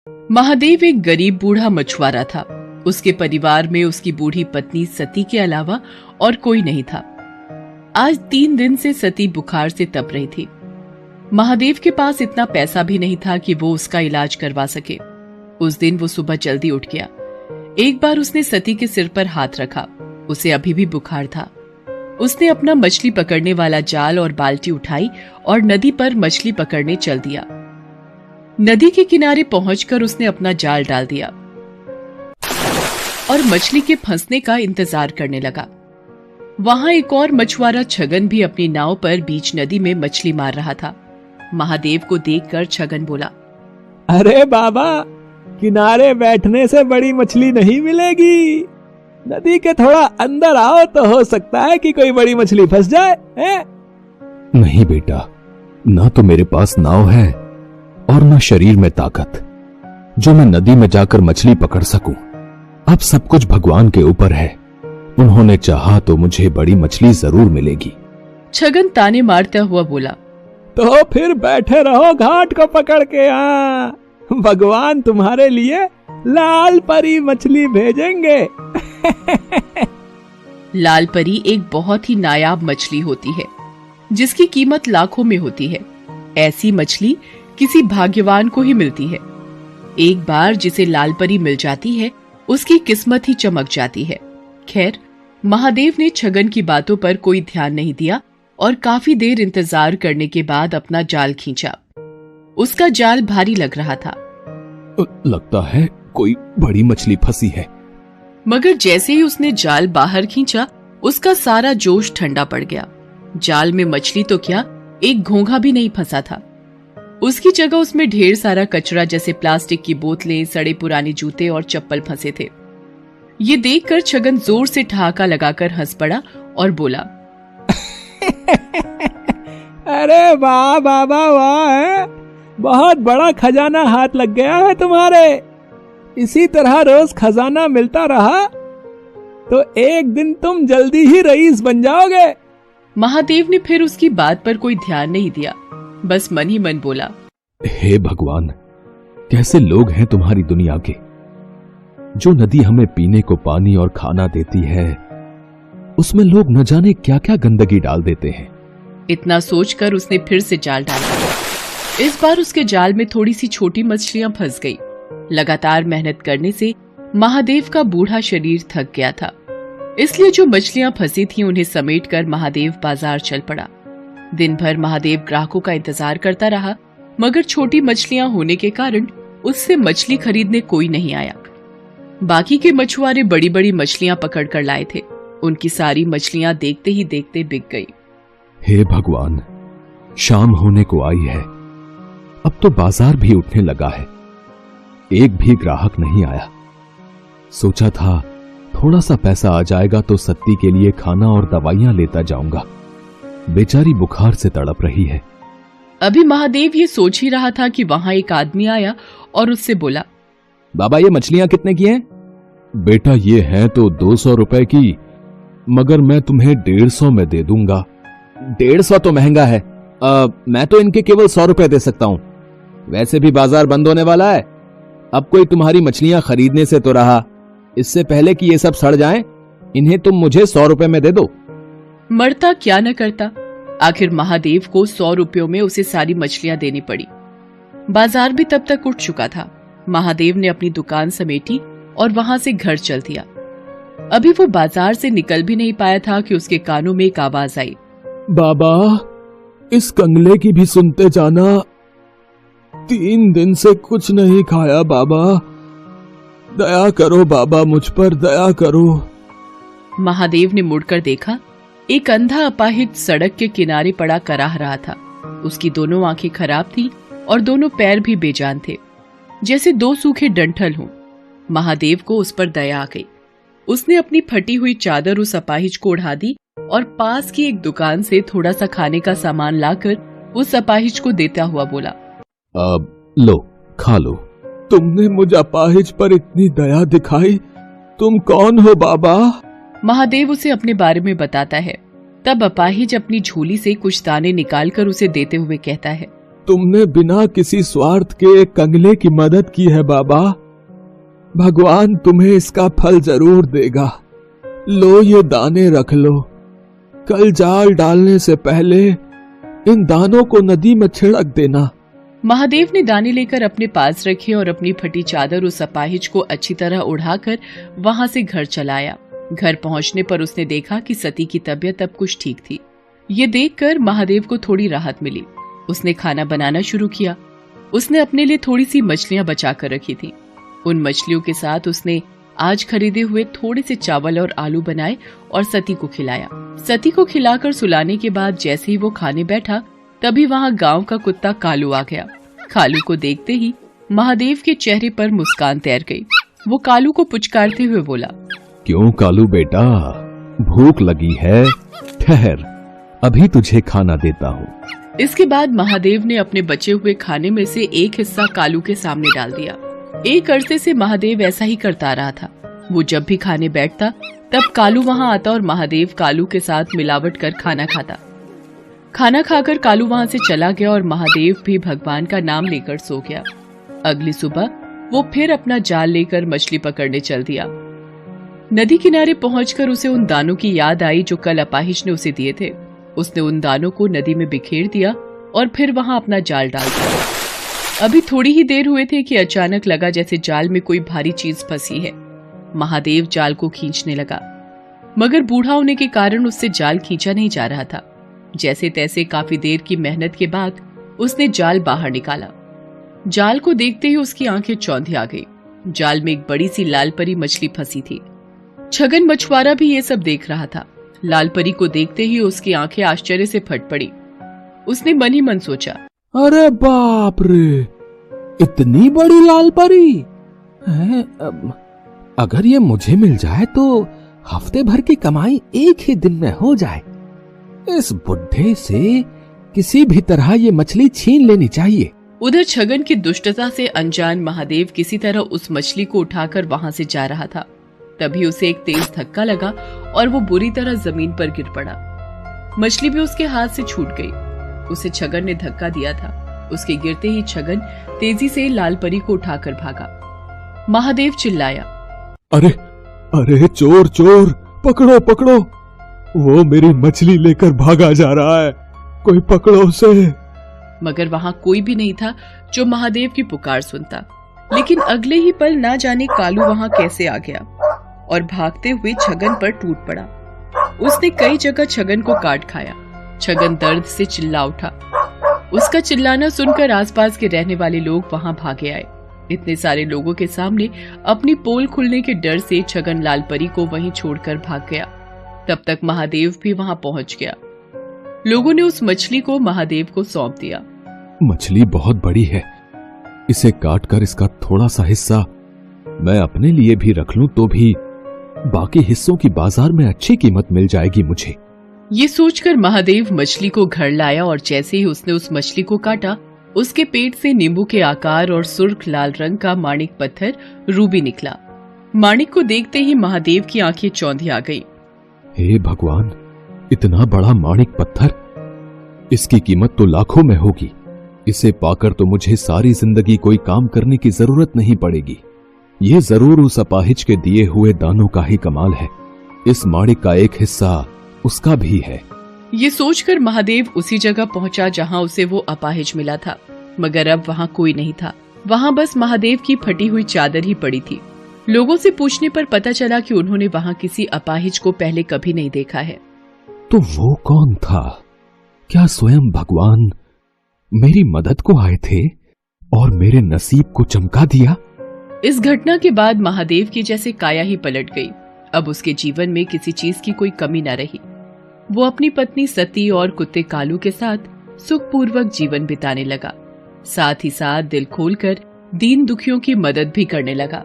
महादेव एक गरीब बूढ़ा मछुआरा था। उसके परिवार में उसकी बूढ़ी पत्नी सती के अलावा और कोई नहीं था। आज 3 दिन से सती बुखार से तप रही थी। महादेव के पास इतना पैसा भी नहीं था कि वो उसका इलाज करवा सके। उस दिन वो सुबह जल्दी उठ गया। एक बार उसने सती के सिर पर हाथ रखा। उसे अभी भी बुखार था। उसने अपना मछली पकड़ने वाला जाल और बाल्टी उठाई और नदी पर मछली पकड़ने चल दिया। नदी के किनारे पहुंचकर उसने अपना जाल डाल दिया और मछली के फंसने का इंतजार करने लगा। वहां एक और मछुआरा छगन भी अपनी नाव पर बीच नदी में मछली मार रहा था। महादेव को देखकर छगन बोला, अरे बाबा, किनारे बैठने से बड़ी मछली नहीं मिलेगी। नदी के थोड़ा अंदर आओ तो हो सकता है कि कोई बड़ी मछली फंस जाए है? नहीं बेटा, ना तो मेरे पास नाव है और ना शरीर में ताकत जो मैं नदी में जाकर मछली पकड़ सकूं। अब सब कुछ भगवान के ऊपर है। उन्होंने चाहा तो मुझे बड़ी मछली जरूर मिलेगी। छगन ताने मारता हुआ बोला, तो फिर बैठे रहो घाट को पकड़ के। भगवान तुम्हारे लिए लाल परी मछली भेजेंगे। लाल परी एक बहुत ही नायाब मछली होती है जिसकी कीमत लाखों में होती है। ऐसी मछली किसी भाग्यवान को ही मिलती है। एक बार जिसे लाल परी मिल जाती है उसकी किस्मत ही चमक जाती है। खैर, महादेव ने छगन की बातों पर कोई ध्यान नहीं दिया और काफी देर इंतजार करने के बाद अपना जाल खींचा। उसका जाल भारी लग रहा था। लगता है कोई बड़ी मछली फंसी है। मगर जैसे ही उसने जाल बाहर खींचा उसका सारा जोश ठंडा पड़ गया। जाल में मछली तो क्या, एक घोंघा भी नहीं फंसा था। उसकी जगह उसमें ढेर सारा कचरा जैसे प्लास्टिक की बोतलें, सड़े पुराने जूते और चप्पल फंसे थे। ये देखकर छगन जोर से ठहाका लगाकर हंस पड़ा और बोला, अरे वाह बाबा वाह, बहुत बड़ा खजाना हाथ लग गया है तुम्हारे। इसी तरह रोज खजाना मिलता रहा तो एक दिन तुम जल्दी ही रईस बन जाओगे। महादेव ने फिर उसकी बात पर कोई ध्यान नहीं दिया, बस मन ही मन बोला, हे भगवान, कैसे लोग हैं तुम्हारी दुनिया के। जो नदी हमें पीने को पानी और खाना देती है उसमें लोग न जाने क्या क्या गंदगी डाल देते हैं। इतना सोचकर उसने फिर से जाल डाला। इस बार उसके जाल में थोड़ी सी छोटी मछलियां फंस गई। लगातार मेहनत करने से महादेव का बूढ़ा शरीर थक गया था, इसलिए जो मछलियां फंसी थीं उन्हें समेटकर महादेव बाजार चल पड़ा। दिन भर महादेव ग्राहकों का इंतजार करता रहा, मगर छोटी मछलियां होने के कारण उससे मछली खरीदने कोई नहीं आया। बाकी के मछुआरे बड़ी बड़ी मछलियां पकड़ कर लाए थे। उनकी सारी मछलियां देखते ही देखते बिक गई। हे भगवान, शाम होने को आई है। अब तो बाजार भी उठने लगा है। एक भी ग्राहक नहीं आया। सोचा था थोड़ा सा पैसा आ जाएगा तो सत्ती के लिए खाना और दवाइयां लेता जाऊंगा। बेचारी बुखार से तड़प रही है। अभी महादेव ये सोच ही रहा था कि वहां एक आदमी आया और उससे बोला, बाबा, ये मछलियां कितने की हैं? बेटा, ये हैं तो 200 रुपए की, मगर मैं तुम्हें 150 में दे दूंगा। 150 तो महंगा है। मैं तो इनके केवल 100 रुपए दे सकता हूं। वैसे भी बाजार बंद होने वाला है। अब कोई तुम्हारी मछलियां खरीदने से तो रहा, इससे पहले कि ये सब सड़ जाएं, इन्हें तुम मुझे 100 रुपए में दे दो। मरता क्या न करता। आखिर महादेव को 100 रुपयों में उसे सारी मछलियां देनी पड़ी। बाजार भी तब तक उठ चुका था। महादेव ने अपनी दुकान समेटी और वहां से घर चल दिया। अभी वो बाजार से निकल भी नहीं पाया था कि उसके कानों में एक आवाज आई, बाबा, इस कंगले की भी सुनते जाना। 3 दिन से कुछ नहीं खाया बाबा। दया करो बाबा, मुझ पर दया करो। महादेव ने मुड़कर देखा। एक अंधा अपाहिज सड़क के किनारे पड़ा कराह रहा था। उसकी दोनों आंखें खराब थीं और दोनों पैर भी बेजान थे, जैसे 2 सूखे डंठल हों। महादेव को उस पर दया आ गई। उसने अपनी फटी हुई चादर उस अपाहिज को ओढ़ा दी और पास की एक दुकान से थोड़ा सा खाने का सामान लाकर उस अपाहिज को देता हुआ बोला, अब लो, खा लो। तुमने मुझ अपाहिज पर इतनी दया दिखाई, तुम कौन हो बाबा? महादेव उसे अपने बारे में बताता है। तब अपाहिज अपनी झोली से कुछ दाने निकालकर उसे देते हुए कहता है, तुमने बिना किसी स्वार्थ के एक कंगले की मदद की है बाबा। भगवान तुम्हें इसका फल जरूर देगा। लो ये दाने रख लो। कल जाल डालने से पहले इन दानों को नदी में छिड़क देना। महादेव ने दाने लेकर अपने पास रखे और अपनी फटी चादर उस अपाहिज को अच्छी तरह उड़ाकर वहां से घर चला आया। घर पहुंचने पर उसने देखा कि सती की तबीयत अब कुछ ठीक थी। ये देखकर महादेव को थोड़ी राहत मिली। उसने खाना बनाना शुरू किया। उसने अपने लिए थोड़ी सी मछलियां बचाकर रखी थी। उन मछलियों के साथ उसने आज खरीदे हुए थोड़े से चावल और आलू बनाए और सती को खिलाया। सती को खिलाकर सुलाने के बाद जैसे ही वो खाने बैठा, तभी वहाँ गांव का कुत्ता कालू आ गया। कालू को देखते ही महादेव के चेहरे पर मुस्कान तैर गई। वो कालू को पुचकारते हुए बोला, क्यों कालू बेटा, भूख लगी है? ठहर, अभी तुझे खाना देता हूँ। इसके बाद महादेव ने अपने बचे हुए खाने में से एक हिस्सा कालू के सामने डाल दिया। एक अरसे से महादेव ऐसा ही करता रहा था। वो जब भी खाने बैठता तब कालू वहाँ आता और महादेव कालू के साथ मिलावट कर खाना खाता। खाना खाकर कालू वहाँ से चला गया और महादेव भी भगवान का नाम लेकर सो गया। अगली सुबह वो फिर अपना जाल लेकर मछली पकड़ने चल दिया। नदी किनारे पहुंचकर उसे उन दानों की याद आई जो कल अपाहिज ने उसे दिए थे। उसने उन दानों को नदी में बिखेर दिया और फिर वहां अपना जाल डाल दिया। अभी थोड़ी ही देर हुए थे कि अचानक लगा जैसे जाल में कोई भारी चीज फंसी है। महादेव जाल को खींचने लगा, मगर बूढ़ा होने के कारण उससे जाल खींचा नहीं जा रहा था। जैसे तैसे काफी देर की मेहनत के बाद उसने जाल बाहर निकाला। जाल को देखते ही उसकी आंखें चौंधी आ गई। जाल में एक बड़ी सी लाल परी मछली फंसी थी। छगन मछुआरा भी ये सब देख रहा था। लाल परी को देखते ही उसकी आंखें आश्चर्य से फट पड़ी। उसने मन ही मन सोचा, अरे बाप रे, इतनी बड़ी लाल परी है? अगर ये मुझे मिल जाए तो हफ्ते भर की कमाई एक ही दिन में हो जाए। इस बुढ़े से किसी भी तरह ये मछली छीन लेनी चाहिए। उधर छगन की दुष्टता से अनजान महादेव किसी तरह उस मछली को उठाकर वहां से जा रहा था। तभी उसे एक तेज धक्का लगा और वो बुरी तरह जमीन पर गिर पड़ा। मछली भी उसके हाथ से छूट गई। उसे छगन ने धक्का दिया था। उसके गिरते ही छगन तेजी से लाल परी को उठाकर भागा। महादेव चिल्लाया, अरे अरे चोर चोर, पकड़ो पकड़ो, वो मेरी मछली लेकर भागा जा रहा है, कोई पकड़ो उसे। मगर वहां कोई भी नहीं था जो महादेव की पुकार सुनता। लेकिन अगले ही पल ना जाने कालू वहां कैसे आ गया और भागते हुए छगन पर टूट पड़ा। उसने कई जगह छगन को काट खाया। छगन दर्द से चिल्ला उठा। उसका चिल्लाना सुनकर आसपास के रहने वाले लोग वहां भागे आए। इतने सारे लोगों के सामने अपनी पोल खुलने के डर से छगन लाल परी को वहीं छोड़कर भाग गया। तब तक महादेव भी वहां पहुंच गया। लोगों ने उस मछली को महादेव को सौंप दिया। मछली बहुत बड़ी है, इसे काटकर इसका थोड़ा सा हिस्सा मैं अपने लिए भी रख लूं तो भी बाकी हिस्सों की बाजार में अच्छी कीमत मिल जाएगी मुझे। ये सोचकर महादेव मछली को घर लाया और जैसे ही उसने उस मछली को काटा, उसके पेट से नींबू के आकार और सुर्ख लाल रंग का माणिक पत्थर रूबी निकला। माणिक को देखते ही महादेव की आंखें चौंधी आ गई। हे भगवान, इतना बड़ा माणिक पत्थर, इसकी कीमत तो लाखों में होगी। इसे पाकर तो मुझे सारी जिंदगी कोई काम करने की जरूरत नहीं पड़ेगी। ये जरूर उस अपाहिज के दिए हुए दानों का ही कमाल है। इस माणिक का एक हिस्सा उसका भी है। ये सोचकर महादेव उसी जगह पहुंचा जहां उसे वो अपाहिज मिला था, मगर अब वहां कोई नहीं था। वहां बस महादेव की फटी हुई चादर ही पड़ी थी। लोगों से पूछने पर पता चला कि उन्होंने वहां किसी अपाहिज को पहले कभी नहीं देखा है। तो वो कौन था? क्या स्वयं भगवान मेरी मदद को आए थे और मेरे नसीब को चमका दिया? इस घटना के बाद महादेव की जैसे काया ही पलट गई। अब उसके जीवन में किसी चीज की कोई कमी न रही। वो अपनी पत्नी सती और कुत्ते कालू के साथ सुखपूर्वक जीवन बिताने लगा। साथ ही साथ दिल खोलकर दीन दुखियों की मदद भी करने लगा।